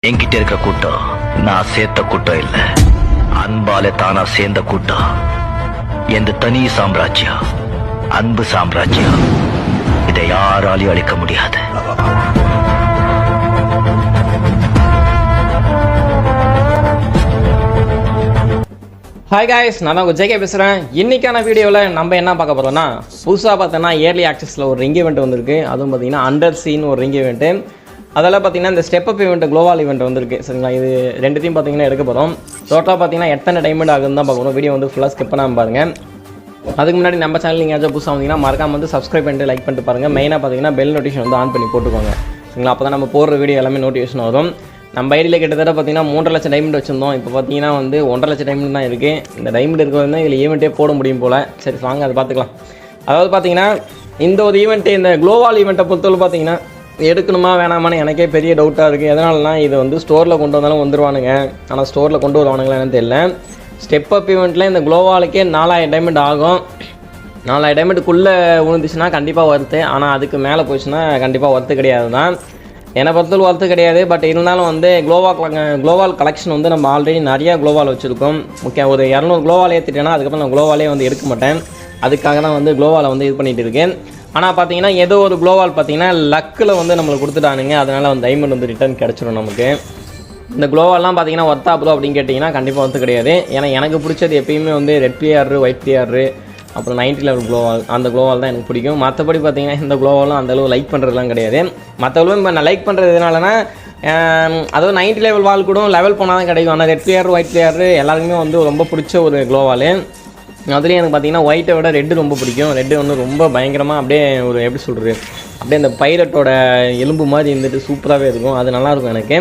என்கிட்ட இருக்கிற கூட்டம் நான் சேர்த்த கூட்டம் இல்ல, அன்பால தானா சேர்ந்த கூட்டம். எந்த தனி சாம்ராஜ்யம், அன்பு சாம்ராஜ்யம். இதை யாராலையும் அழிக்க முடியாது. ஹாய் காய்ஸ், நான் தான் ஜேகே பேசுகிறேன். இன்றைக்கான வீடியோவில் நம்ம என்ன பார்க்க போகிறோம்னா, புதுசாக பார்த்தோன்னா இயர்லி ஆக்சஸில் ஒரு ரிங் ஈவெண்ட் வந்திருக்கு. அதுவும் பார்த்தீங்கன்னா அண்டர் சீன் ஒரு ரிங் ஈவெண்ட்டு. அதெல்லாம் பார்த்தீங்கன்னா இந்த step up event global event வந்திருக்கு. சரிங்களா, இது ரெண்டுத்தையும் பார்த்தீங்கன்னா எடுக்க போகிறோம். டோட்டலாக பார்த்தீங்கன்னா எத்தனை டைமண்ட் ஆகுதுன்னு தான் பார்க்கணும். வீடியோ வந்து ஃபுல்லாக ஸ்கிப் பண்ணாமல் பாருங்கள். அதுக்கு முன்னாடி நம்ம சேனல் நீங்கள் ஏதாச்சும் புதுசாக வந்தீங்கன்னா மறக்காம வந்து சப்ஸ்கிரைப் பண்ணிட்டு லைக் பண்ணிட்டு பாருங்கள். மெயினாக பார்த்தீங்கன்னா பெல் நோட்டிஃபிகேஷன் வந்து ஆன் பண்ணி போட்டுக்கோங்க. சரிங்களா, அப்போ தான் நம்ம போடுற வீடியோ எல்லாமே நோட்டிஃபிகேஷன் வரும். நம்ம ஐடியில் கிட்டத்தட்ட பார்த்தீங்கன்னா 3.5 லட்சம் டைமண்ட் வச்சுருந்தோம். இப்போ பார்த்தீங்கன்னா வந்து 1.5 லட்சம் டைமண்ட் தான் இருக்குது. இந்த டைமண்ட் இருக்கிறது தான் இதில் ஈவெண்ட்டே போட முடியும் போல். சரி வாங்க அதை பார்த்துக்கலாம். அதாவது பார்த்தீங்கன்னா இந்த ஒரு ஈவெண்ட்டு, இந்த குளோபால் ஈவெண்ட்டை பொறுத்தவரை பார்த்தீங்கன்னா எடுக்கணுமா வேணாமான்னு எனக்கே பெரிய டவுட்டாக இருக்குது. எதனாலனா இது வந்து ஸ்டோரில் கொண்டு வந்தாலும் வந்துடுவானுங்க, ஆனால் ஸ்டோரில் கொண்டு வருவானுங்களா என்னன்னு தெரியல. ஸ்டெப் அப் ஈவெண்ட்டில் இந்த குளோபாலுக்கே 4000 டைமண்ட் ஆகும். 4000 டைமண்ட்டுக்குள்ளே விழுந்துச்சுன்னா கண்டிப்பாக ஒர்த்து, ஆனால் அதுக்கு மேலே போச்சுன்னா கண்டிப்பாக ஒர்த்து கிடையாது தான். என்னை பொறுத்தவரை ஒர்த்து கிடையாது. பட் இருந்தாலும் வந்து குளோபால் கலெக்ஷன் வந்து நம்ம ஆல்ரெடி நிறையா குளோபால் வச்சுருக்கோம். முக்கியம் ஒரு 200 குளோபால் ஏற்றிட்டேன்னா அதுக்கப்புறம் நான் குளோபாலே வந்து எடுக்க மாட்டேன். அதுக்காக தான் வந்து குளோபாலை வந்து இது பண்ணிகிட்டு இருக்கேன். ஆனால் பார்த்தீங்கன்னா ஏதோ ஒரு குளோபால் பார்த்தீங்கன்னா லக்கில் வந்து நம்மளுக்கு கொடுத்துட்டானுங்க. அதனால் வந்து டைமண்ட் வந்து ரிட்டர்ன் கிடச்சிடும் நமக்கு. இந்த குளோவால்லாம் பார்த்தீங்கன்னா ஒர்த்தா ப்ரோ அப்படின்னு கேட்டிங்கன்னா கண்டிப்பாக ஒர்த்து கிடையாது. ஏன்னா எனக்கு பிடிச்சது எப்பயுமே வந்து ரெட் பிஆர், ஒயிட் பிஆர், அப்புறம் 90 லெவல் குளோவால், அந்த குளோவால் தான் எனக்கு பிடிக்கும். மற்றபடி பார்த்தீங்கன்னா இந்த குளோவாலும் அந்தளவு லைக் பண்ணுறதுலாம் கிடையாது. மற்றவங்களும் இப்போ நான் லைக் பண்ணுறது எதனாலனா, அதுவும் 90 லெவல் வால் கூட லெவல் போனால் தான் கிடைக்கும். ஆனால் ரெட் பிஆர், ஒயிட் பிஆர் எல்லாருக்குமே வந்து ரொம்ப பிடிச்ச ஒரு குளோவால். அதுலேயும் எனக்கு பார்த்தீங்கன்னா ஒயிட்டை விட ரெட்டு ரொம்ப பிடிக்கும். ரெட்டு வந்து ரொம்ப பயங்கரமாக அப்படியே ஒரு எப்படி சொல்கிறது, அப்படியே அந்த பைரட்டோட எலும்பு மாதிரி இருந்துட்டு சூப்பராகவே இருக்கும். அது நல்லாயிருக்கும் எனக்கு.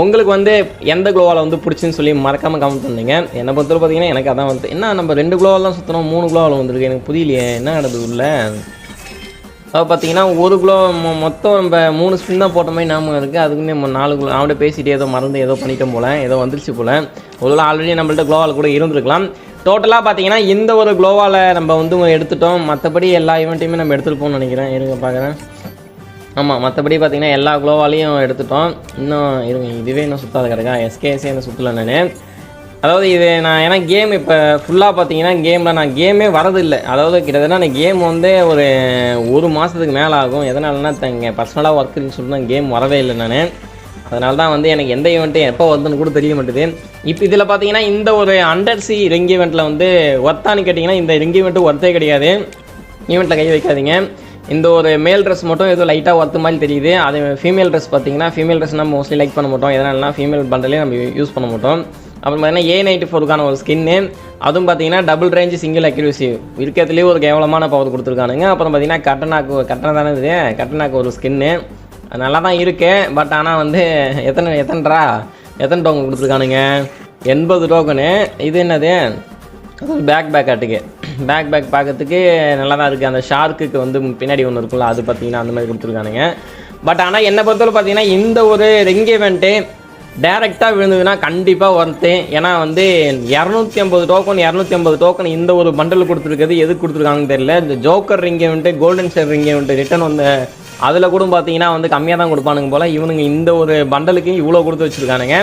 உங்களுக்கு வந்து எந்த குளோவால் வந்து பிடிச்சின்னு சொல்லி மறக்காமல் கமெண்ட் பண்ணுங்க. என்னை பொறுத்தவரை பார்த்தீங்கன்னா எனக்கு அதான் வந்து என்ன நம்ம 2 குளோவால் தான் சுற்றணும், 3 குளோவால் வந்துருக்கு. எனக்கு புரியலையே என்ன நடந்தது உள்ள. அது பார்த்தீங்கன்னா ஒரு குளோ மொத்தம் நம்ம 3 ஸ்பின் தான் போட்ட மாதிரி ஞாபகம் இருக்குது. அதுக்குன்னு நம்ம 4 குளோ அவன்கிட்ட பேசிட்டு ஏதோ மறந்து ஏதோ பண்ணிட்டோம் போல், ஏதோ வந்துருச்சு போல். ஒரு ஆல்ரெடி நம்மள்ட்ட குளோவால் கூட இருந்திருக்கலாம். டோட்டலாக பார்த்தீங்கன்னா இந்த ஒரு குளோவால் நம்ம வந்து எடுத்துட்டோம். மற்றபடி எல்லா ஈவெண்ட்டையுமே நம்ம எடுத்துருப்போம்னு நினைக்கிறேன். இருங்க பார்க்குறேன். ஆமாம், மற்றபடி பார்த்தீங்கன்னா எல்லா குளோவாலையும் எடுத்துட்டோம். இன்னும் இருங்க, இதுவே இன்னும் சுற்றாத கிடக்கா. எஸ்கேஎஸ்ஸே என்ன சுற்றலை நான். அதாவது இது நான் ஏன்னா கேம் இப்போ ஃபுல்லாக பார்த்தீங்கன்னா கேமில் நான் கேமே வரதில்லை. அதாவது கிட்டத்தட்ட நான் கேம் வந்து ஒரு மாதத்துக்கு மேலே ஆகும். எதனாலனா இங்கே பர்சனலாக ஒர்க்குன்னு சொல்லிட்டு நான் கேம் வரவே இல்லை நான். அதனால தான் வந்து எனக்கு எந்த ஈவெண்ட்டும் எப்போ வருதுன்னு கூட தெரிய மாட்டேது. இப்போ இதில் பார்த்தீங்கன்னா இந்த ஒரு அண்டர் சி ரிங் ஈவெண்ட்டில் வந்து ஒர்த்தான்னு கேட்டிங்கன்னா இந்த ரிங் ஈவெண்ட்டு ஒர்த்தே கிடையாது. ஈவெண்ட்டில் கை வைக்காதீங்க. இந்த ஒரு மேல் ட்ரெஸ் மட்டும் ஏதோ லைட்டாக ஒர்த்து மாதிரி தெரியுது. அது ஃபீமேல் ட்ரெஸ் பார்த்தீங்கன்னா ஃபீமேல் ட்ரெஸ் நம்ம மோஸ்ட்லி லைக் பண்ண மாட்டோம். எதனாலனா ஃபீமேல் பண்டலே நம்ம யூஸ் பண்ண மாட்டோம். அப்புறம் பார்த்தீங்கன்னா A94க்கான ஒரு ஸ்கின்னு, அதுவும் பார்த்தீங்கன்னா டபுள் ரேஞ்சு சிங்கிள் அக்யூரசி இருக்கிறதுலேயே ஒரு கேவலமான பவர் கொடுத்துருக்கானுங்க. அப்புறம் பார்த்தீங்கன்னா கட்டனாக்கு ஒரு ஸ்கின்னு நல்லா தான் இருக்குது. பட் ஆனால் வந்து எத்தனை டோக்கன் கொடுத்துருக்கானுங்க, 80 டோக்கனு. இது என்னது, அது பேக் ஆட்டுக்கு பேக் பார்க்கறதுக்கு நல்லா தான் இருக்குது. அந்த ஷார்க்குக்கு வந்து பின்னாடி ஒன்று இருக்குல்ல, அது பார்த்தீங்கன்னா அந்த மாதிரி கொடுத்துருக்கானுங்க. பட் ஆனால் என்னை பொறுத்தவரை பார்த்தீங்கன்னா இந்த ஒரு ரிங் ஈவெண்ட்டு டேரெக்டாக விழுந்ததுன்னா கண்டிப்பாக ஒர்த்து. ஏன்னா வந்து 250 டோக்கன் இந்த ஒரு பண்டல் கொடுத்துருக்குது. எதுக்கு கொடுத்துருக்காங்கன்னு தெரியல. இந்த joker ring event, golden share ring event return வந்து அதில் கூட பார்த்தீங்கன்னா வந்து கம்மியாக தான் கொடுப்பானுங்க போல். இவனுங்க இந்த ஒரு பண்டலுக்கு இவ்வளோ கொடுத்து வச்சுருக்கானுங்க.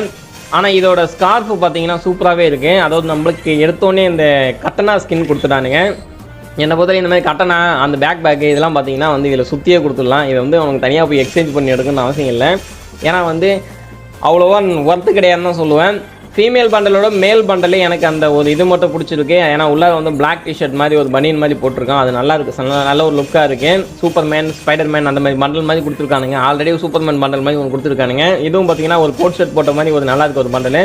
ஆனால் இதோட ஸ்கார்ஃபு பார்த்தீங்கன்னா சூப்பராகவே இருக்குது. அதாவது நம்மளுக்கு எடுத்தோடனே இந்த கட்டனா ஸ்கின் கொடுத்துட்டானுங்க. என்னை பொறுத்தவரை இந்த மாதிரி கட்டனா அந்த பேக் இதெல்லாம் பார்த்தீங்கன்னா வந்து இதில் சுற்றியே கொடுத்துடலாம். இதை வந்து அவனுக்கு தனியாக போய் எக்ஸ்சேஞ்ச் பண்ணி எடுக்கணும்னு அவசியம் இல்லை. ஏன்னா வந்து அவ்வளோவா ஒர்த்து கிடையாதுன்னு தான் சொல்லுவேன். ஃபீமேல் பண்டலோட மேல் பண்டலே எனக்கு அந்த ஒரு இது மட்டும் பிடிச்சிருக்கு. ஏன்னா உள்ளே வந்து பிளாக் டிஷர்ட் மாதிரி ஒரு பனியன் மாதிரி போட்டிருக்கான். அது நல்லா இருக்குது, நல்ல ஒரு லுக்காக இருக்குது. சூப்பர்மேன், ஸ்பைடர்மேன் அந்த மாதிரி பண்டல் மாதிரி கொடுத்துருக்கானுங்க. ஆல்ரெடி சூப்பர்மேன் பண்டல் மாதிரி ஒன்று கொடுத்துருக்கானுங்க. இதுவும் பார்த்தீங்கன்னா ஒரு கோட் ஷர்ட் போட்ட மாதிரி ஒரு நல்லா இருக்குது ஒரு பண்டல்.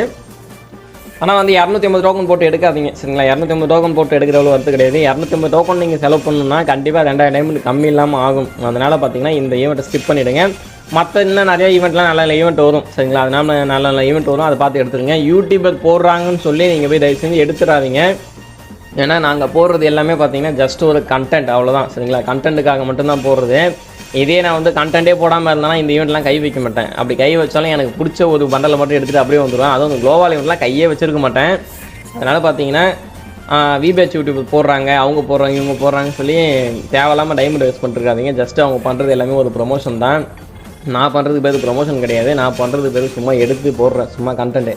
ஆனால் வந்து 250 டோக்கன் போட்டு எடுக்காதீங்க. சரிங்களா, 250 டோக்கன் போட்டு எடுக்கிறவளோ வரது கிடையாது. 250 டோக்கன் நீங்கள் செலவு பண்ணணும்னா கண்டிப்பாக 2000 டைமண்ட் கம்மி இல்லாமல் ஆகும். அதனால் பார்த்தீங்கன்னா இந்த ஈவெண்ட்டை ஸ்கிப் பண்ணிவிடுங்க. மற்ற இன்னும் நிறைய ஈவெண்ட்லாம் நல்ல ஈவெண்ட் வரும். சரிங்களா, அதனால நல்ல ஈவெண்ட் வரும், அதை பார்த்து எடுத்துருங்க. யூடியூபர் போடுறாங்கன்னு சொல்லி நீங்கள் போய் தயவு செஞ்சு எடுத்துடாதீங்க. ஏன்னா நாங்கள் போடுறது எல்லாமே பார்த்தீங்கன்னா ஜஸ்ட் ஒரு கண்டென்ட், அவ்வளோதான். சரிங்களா, கண்டென்ட்டுக்காக மட்டும்தான் போடுறது. இதே நான் வந்து கண்டென்ட்டே போடாமல் இருந்தாலும் இந்த ஈவெண்ட்லாம் கை வைக்க மாட்டேன். அப்படி கை வச்சாலும் எனக்கு பிடிச்ச ஒரு பண்டலை மட்டும் எடுத்துகிட்டு அப்படியே வந்துடுவேன். அதுவும் அந்த குளோபால் ஈவெண்ட்லாம் கையே வச்சிருக்க மாட்டேன். அதனால் பார்த்தீங்கன்னா விபேச் யூடியூப் போடுறாங்க, அவங்க போடுறாங்க, இவங்க போடுறாங்கன்னு சொல்லி தேவையில்லாமல் டைமண்ட் வேஸ்ட் பண்ணிருக்காதீங்க. ஜஸ்ட் அவங்க பண்ணுறது எல்லாமே ஒரு ப்ரொமோஷன் தான். நான் பண்ணுறது பேர் ப்ரொமோஷன் கிடையாது, நான் பண்ணுறது பேர் சும்மா எடுத்து போடுறேன், சும்மா கண்டென்ட்டு.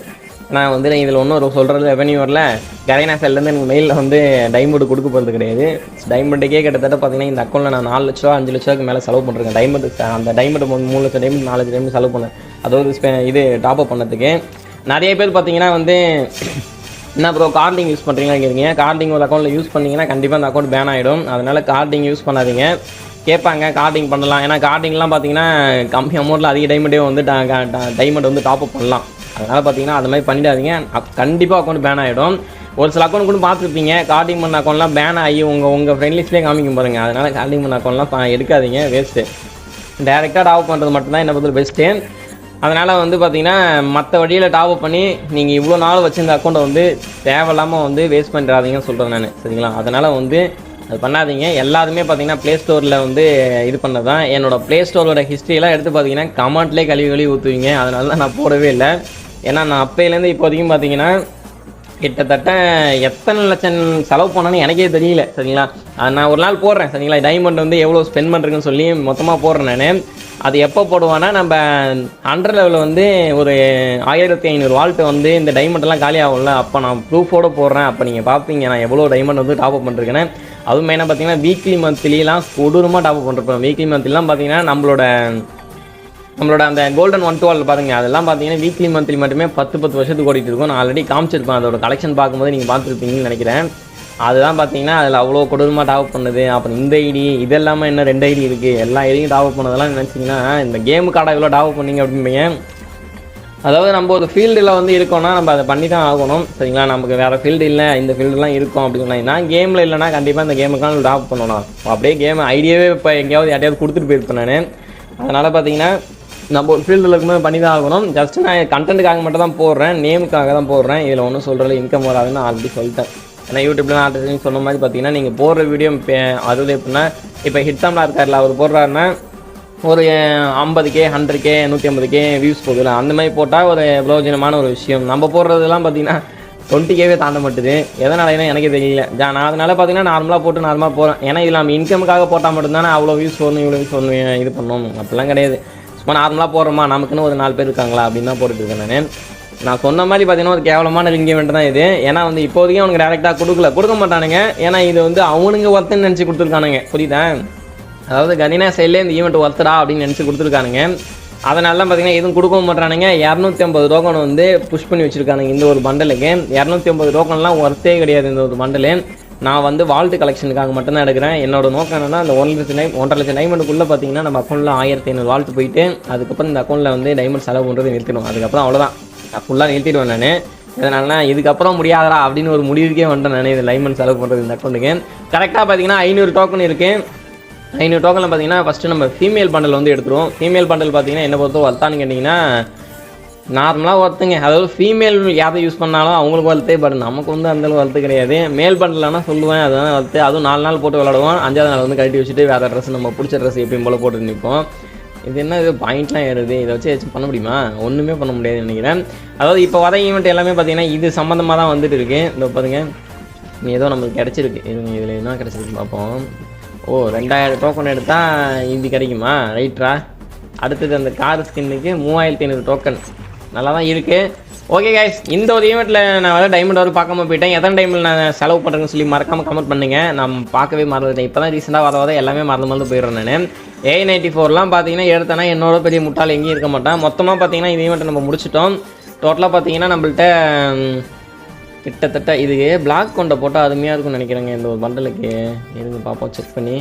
நான் வந்து இதில் ஒன்றும் சொல்கிறது ரெவன்யூ வரல. கரைனா செல்லேருந்து எனக்கு மெயிலில் வந்து டைமண்ட் கொடுக்க போகிறது கிடையாது. டைமண்டுக்கே கிட்டத்தட்ட பார்த்தீங்கன்னா இந்த அக்கௌண்ட்டில் நான் 4 லட்ச ரூபா 5 லட்ச ரூபாய்க்கு மேலே செலவு பண்ணுறேன். டைமண்ட் அந்த டைமண்ட் 3 லட்சம் டைமண்ட் 4 லட்சம் டைமண்ட் செலவு பண்ணேன். அதாவது இது டாப்அப் பண்ணதுக்கு. நிறைய பேர் பார்த்தீங்கன்னா வந்து என்ன ப்ரோ கார்டிங் யூஸ் பண்ணுறீங்கன்னு கேட்குறீங்க. கார்டிங் ஒரு அக்கௌண்ட்டில் யூஸ் பண்ணிங்கன்னா கண்டிப்பாக அந்த அக்கௌண்ட் பேன் ஆகிடும். அதனால் கார்டிங் யூஸ் பண்ணாதீங்க. கேட்பாங்க கார்டிங் பண்ணலாம், ஏன்னா கார்டிங்லாம் பார்த்தீங்கன்னா கம்மி அமௌண்ட்டில் அதிக டைமண்டே வந்து டைமண்ட் வந்து டாப்அப் பண்ணலாம். அதனால் பார்த்தீங்கன்னா அது மாதிரி பண்ணிடாதீங்க, கண்டிப்பாக அக்கௌண்ட் பேன் ஆகிடும். ஒரு சில அக்கௌண்ட் கூட பார்த்துருப்பீங்க, கார்டிங் பண்ண அக்கௌண்ட்லாம் பேன் ஆகி உங்கள் ஃப்ரெண்ட்லிஸ்ட்லேயே காமிக்கும் பாருங்கள். அதனால் கார்டிங் பண்ண அக்கௌண்ட்லாம் எடுக்காதீங்க, வேஸ்ட்டு. டேரெக்டாக டாப்அப் பண்ணுறது மட்டும்தான் என்ன பொறுத்த பெஸ்ட்டு. அதனால் வந்து பார்த்திங்கன்னா மற்ற வழியில் டாப்அப் பண்ணி நீங்கள் இவ்வளோ நாள் வச்சுருந்த அக்கௌண்ட்டை வந்து தேவையில்லாமல் வந்து வேஸ்ட் பண்ணிடாதீங்கன்னு சொல்கிறேன் நான், சரிங்களா? அதனால் வந்து அது பண்ணாதீங்க. எல்லாருமே பார்த்தீங்கன்னா ப்ளே ஸ்டோரில் வந்து இது பண்ணது தான். என்னோடய ப்ளே ஸ்டோரோட ஹிஸ்ட்ரியெல்லாம் எடுத்து பார்த்தீங்கன்னா கமெண்ட்லேயே கழுவி ஊற்றுவீங்க. அதனால தான் நான் போடவே இல்லை. ஏன்னா நான் அப்போலேருந்து இப்போ வரைக்கும் பார்த்தீங்கன்னா கிட்டத்தட்ட எத்தனை லட்சம் செலவு பண்ணேன்னு எனக்கே தெரியல, சரிங்களா? அது நான் ஒரு நாள் போடுறேன், சரிங்களா? டைமண்ட் வந்து எவ்வளோ ஸ்பெண்ட் பண்ணுறேன்னு சொல்லி மொத்தமாக போடுறேன் நான். அது எப்போ போடுவேன்னா நம்ம 100 லெவலில் வந்து ஒரு 1500 வால்ட்டு வந்து இந்த டைமண்டெல்லாம் காலி ஆகும்ல, அப்போ நான் ப்ரூஃபோடு போடுறேன். அப்போ நீங்கள் பார்ப்பீங்க நான் எவ்வளோ டைமண்ட் வந்து டாப்அப் பண்ணிருக்கேன்னு. அதுவும் மெயினாக பார்த்தீங்கன்னா வீக்லி மந்த்லிலாம் கொடூரமாக டாப்அப் பண்ணிருப்பேன். வீக்லி மந்த்லிலாம் பார்த்தீங்கன்னா நம்மளோட அந்த கோல்டன் 112 பாருங்கள், அதெல்லாம் பார்த்தீங்கன்னா வீக்லி மந்த்லி மட்டுமே 10 வருஷத்துக்கு ஓடிட்டு இருக்கும். நான் ஆல்ரெடி காமிச்சிருப்பேன், அதோட கலெக்ஷன் பார்க்கும்போது நீங்கள் பார்த்துருப்பீங்கன்னு நினைக்கிறேன். அதுதான் பார்த்தீங்கன்னா அதில் அவ்வளோ கொடூரமாக டாப்அப் பண்ணது. அப்புறம் இந்த ஐடி இது எல்லாமே இன்னும் 2 ஐடி இருக்குது, எல்லா ஐடியும் டாப்அப் பண்ணதெல்லாம் நினச்சிங்கன்னா இந்த கேமுக்காக இவ்வளோ டாப்அப் பண்ணிங்க அப்படிம்பீங்க. அதாவது நம்ம ஒரு ஃபீல்டில் வந்து இருக்கோம்னா நம்ம அதை பண்ணி தான் ஆகணும், சரிங்களா? நமக்கு வேறு ஃபீல்டு இல்லை, இந்த ஃபீல்டுலாம் இருக்கும் அப்படின்னா நான் கேமில் இல்லைனா கண்டிப்பாக இந்த கேமுக்கான டாப்அப் பண்ணணும். அப்படியே கேம் ஐடியாவே இப்போ எங்கேயாவது யார்ட்டையாவது கொடுத்துட்டு போயிருப்பேன் நான். அதனால் பார்த்தீங்கன்னா நம்ம ஒரு ஃபீல்டில் இருக்கும்போது பண்ணி தான் ஆகணும். ஜஸ்ட் நான் கண்டென்ட்டுக்காக மட்டும் தான் போடுறேன், நேமுக்காக தான் போடுறேன். இதில் ஒன்றும் சொல்கிறது இன்கம் வராதுன்னு ஆல்ரெடி சொல்லிட்டேன். ஏன்னா யூடியூப்ல ஆல்ரெடி சொன்ன மாதிரி பார்த்தீங்கன்னா நீங்கள் போடுற வீடியோ அதாவது எப்படின்னா இப்போ ஹிட்ஸாம்லாம் இருக்கார்ல, அவர் போடுறாருன்னா ஒரு 50K 100K 150K வியூஸ் போகுதுல, அந்த மாதிரி போட்டால் ஒரு பிரயோஜனமான ஒரு விஷயம். நம்ம போடுறதுலாம் பார்த்தீங்கன்னா 20Kவே தாண்ட மாட்டுது. எதனாலனா எனக்கே தெரியல. நான் அதனால பார்த்தீங்கன்னா நார்மலாக போட்டு நார்மலாக போகிறேன். ஏன்னா இதில் நம்ம இன்கமுக்காக போட்டால் மட்டும்தானே அவ்வளோ வியூஸ் வரணும் இவ்வளோ வியூஸ் வரணும் இது பண்ணணும், அப்படிலாம் கிடையாது. சும்மா நார்மலாக போடுறோமா, நமக்குன்னு ஒரு 4 பேர் இருக்காங்களா அப்படின்னு தான் போட்டுருக்கேன் நான் சொன்ன மாதிரி பார்த்தீங்கன்னா ஒரு கேவலமான லிங்கமெண்ட் தான் இது. ஏன்னா வந்து இப்போதைக்கும் அவனுக்கு டேரெக்டாக கொடுக்க மாட்டானுங்க. ஏன்னா இது வந்து அவனுங்க ஒருத்தன்னு நினச்சி கொடுத்துருக்கானுங்க, புரியுதா? அதாவது கதினா சைட்லேயே இந்த ஈவெண்ட் ஒருத்தரா அப்படின்னு நினச்சி கொடுத்துருக்கானுங்க. அதனால தான் பார்த்தீங்கன்னா எதுவும் கொடுக்கவும் மாட்டானுங்க. 250 டோக்கன் வந்து புஷ் பண்ணி வச்சுருக்கானுங்க இந்த ஒரு பண்டலுக்கு. 250 டோக்கன்லாம் ஒர்த்தே கிடையாது இந்த ஒரு பண்டலு. நான் வந்து வால்ட்டு கலெக்ஷனுக்காக மட்டும்தான் எடுக்கிறேன். என்னோட நோக்கம் என்னன்னா அந்த 1,00,000 1.5 லட்சம் டைமண்டுக்குள்ளே பார்த்தீங்கன்னா நம்ம அக்கௌண்ட்டில் 1500 வால்ட்டு போயிட்டு அதுக்கப்புறம் இந்த அக்கௌண்ட்டில் வந்து டைமண்ட் செலவு பண்ணுறது நிறுத்திடும். அதுக்கப்புறம் அவ்வளோதான், நான் ஃபுல்லாக நிறுத்திடுவேன் நான். இதனால இதுக்கப்புறம் முடியாதரா அப்படின்னு ஒரு முடிவுக்கே வந்துட்டேன் நான். இது டைமண்ட் செலவு பண்ணுறது இந்த அக்கௌண்ட்டுக்கு. கரெக்டாக பார்த்தீங்கன்னா 500 டோக்கன் இருக்குது. 500 டோக்கனில் பார்த்தீங்கன்னா ஃபஸ்ட்டு நம்ம ஃபீமேல் பண்டல் வந்து எடுத்துருவோம். ஃபீமேல் பண்டல் பார்த்தீங்கன்னா என்ன பொறுத்தவரை வர்த்தான்னு கேட்டிங்கன்னா நார்மலாக ஒருத்தங்க, அதாவது ஃபீமேல் யாரை யூஸ் பண்ணாலும் அவங்களுக்கு வளர்த்தே, பட் நமக்கு வந்து அந்தளவு வளர்த்து கிடையாது. மேல் பண்டலானா சொல்லுவேன் அதுதான் வளர்த்து, அதுவும் 4 நாள் போட்டு விளாடுவோம். 5ஆவது நாள் வந்து கழட்டி வச்சுட்டு வேறு ட்ரெஸ் நம்ம பிடிச்ச ட்ரெஸ் எப்பயும் போல் போட்டு நிற்போம். இது என்ன இது பாயிண்ட்லாம் ஏறுது, இதை வச்சு ஏதாச்சும் பண்ண முடியுமா? ஒன்றுமே பண்ண முடியாதுன்னு நினைக்கிறேன். அதாவது இப்போ வர ஈவெண்ட் எல்லாமே பார்த்தீங்கன்னா இது சம்மந்தமாக தான் வந்துட்டு இருக்குது. இந்த பாருங்க ஏதோ நம்மளுக்கு கிடச்சிருக்கு, இதில் என்ன கிடச்சிருக்கு பார்ப்போம். ஓ 2000 டோக்கன் எடுத்தால் இது கிடைக்குமா? ரைட்ரா. அடுத்தது அந்த கார் ஸ்கின்னுக்கு 3500 டோக்கன் நல்லா தான் இருக்குது. ஓகே கைஸ், இந்த ஒரு ஈவெண்ட்டில் நான் வந்து டைமண்ட் வரை பார்க்காம போயிட்டேன். எத்தனை டைமில் நான் செலவு பண்ணுறேன்னு சொல்லி மறக்காமல் கமெண்ட் பண்ணுங்கள். நான் பார்க்கவே மறந்துட்டேன். இப்போ தான் ரீசெண்டாக வர எல்லாமே மறந்து போயிடுறேன் நான். A94லாம் பார்த்தீங்கன்னா எடுத்தேன்னா என்னோட பெரிய முட்டால் எங்கேயும் இருக்க மாட்டேன். மொத்தமாக பார்த்தீங்கன்னா இந்த ஈவெண்ட்டை நம்ம முடிச்சிட்டோம். டோட்டலாக பார்த்தீங்கன்னா நம்மள்ட்ட கிட்டத்தட்ட இதுக்கு பிளாக் கொண்டை போட்டால் அருமையாக இருக்கும்னு நினைக்கிறேங்க இந்த ஒரு பண்டலுக்கு. இருங்க பார்ப்போம், செக் பண்ணி.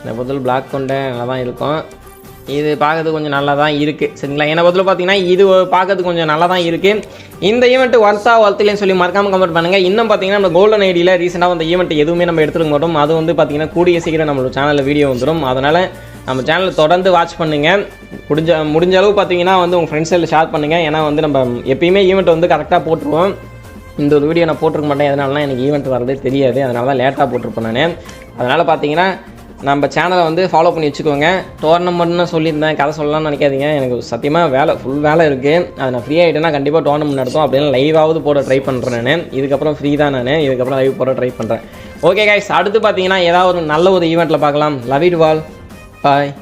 இந்த பொருள் பிளாக் கொண்டை நல்லா தான் இருக்கும். இது பார்க்கறதுக்கு கொஞ்சம் நல்லா தான் இருக்குது, சரிங்களா? என்னை பொறுத்தவரை பார்த்தீங்கன்னா இது பார்க்கறதுக்கு கொஞ்சம் நல்லா தான் இருக்குது. இந்த ஈவெண்ட் வர்த்தலைன்னு சொல்லி மறக்காமல் கமெண்ட் பண்ணுங்கள். இன்னும் பார்த்தீங்கன்னா நம்ம கோல்டன் ஐடியில் ரீசெண்டாக அந்த ஈவெண்ட் எதுவுமே நம்ம எடுத்துக்க மாட்டோம். அது வந்து பார்த்தீங்கன்னா கூடிய சீக்கிரம் நம்மளோட சேனலில் வீடியோ வந்துடும். அதனால் நம்ம சேனலை தொடர்ந்து வாட்ச் பண்ணுங்கள். முடிஞ்ச அளவு பார்த்தீங்கன்னா வந்து உங்கள் ஃப்ரெண்ட்ஸில் ஷேர் பண்ணுங்கள். ஏன்னா வந்து நம்ம எப்பயுமே ஈவெண்ட் வந்து கரெக்டாக போட்டுருவோம். இந்த ஒரு வீடியோ நான் போட்டிருக்க மாட்டேன், எதனாலலாம் எனக்கு ஈவெண்ட் வரதே தெரியாது. அதனால தான் லேட்டாக போட்டிருப்பேன் நான். அதனால் பார்த்தீங்கன்னா நம்ம சேனலை வந்து ஃபாலோ பண்ணி வச்சுக்கோங்க. டோர்னமெண்ட்னு சொல்லியிருந்தேன், கதை சொல்லலாம்னு நினைக்காதீங்க. எனக்கு சத்தியமாக ஃபுல் வேலை இருக்குது. அது நான் ஃப்ரீ ஆகிட்டேன்னா கண்டிப்பாக டோர்னமெண்ட் நடத்தும். அப்படின்னு லைவாவது போட ட்ரை பண்ணுறேன் நான். இதுக்கப்புறம் ஃப்ரீ தான் நான். இதுக்கப்புறம் லைவ் போட ட்ரை பண்ணுறேன். ஓகே கைஸ், அடுத்து பார்த்தீங்கன்னா ஏதாவது ஒரு நல்ல ஒரு ஈவெண்ட்டில் பார்க்கலாம். Love you all, bye.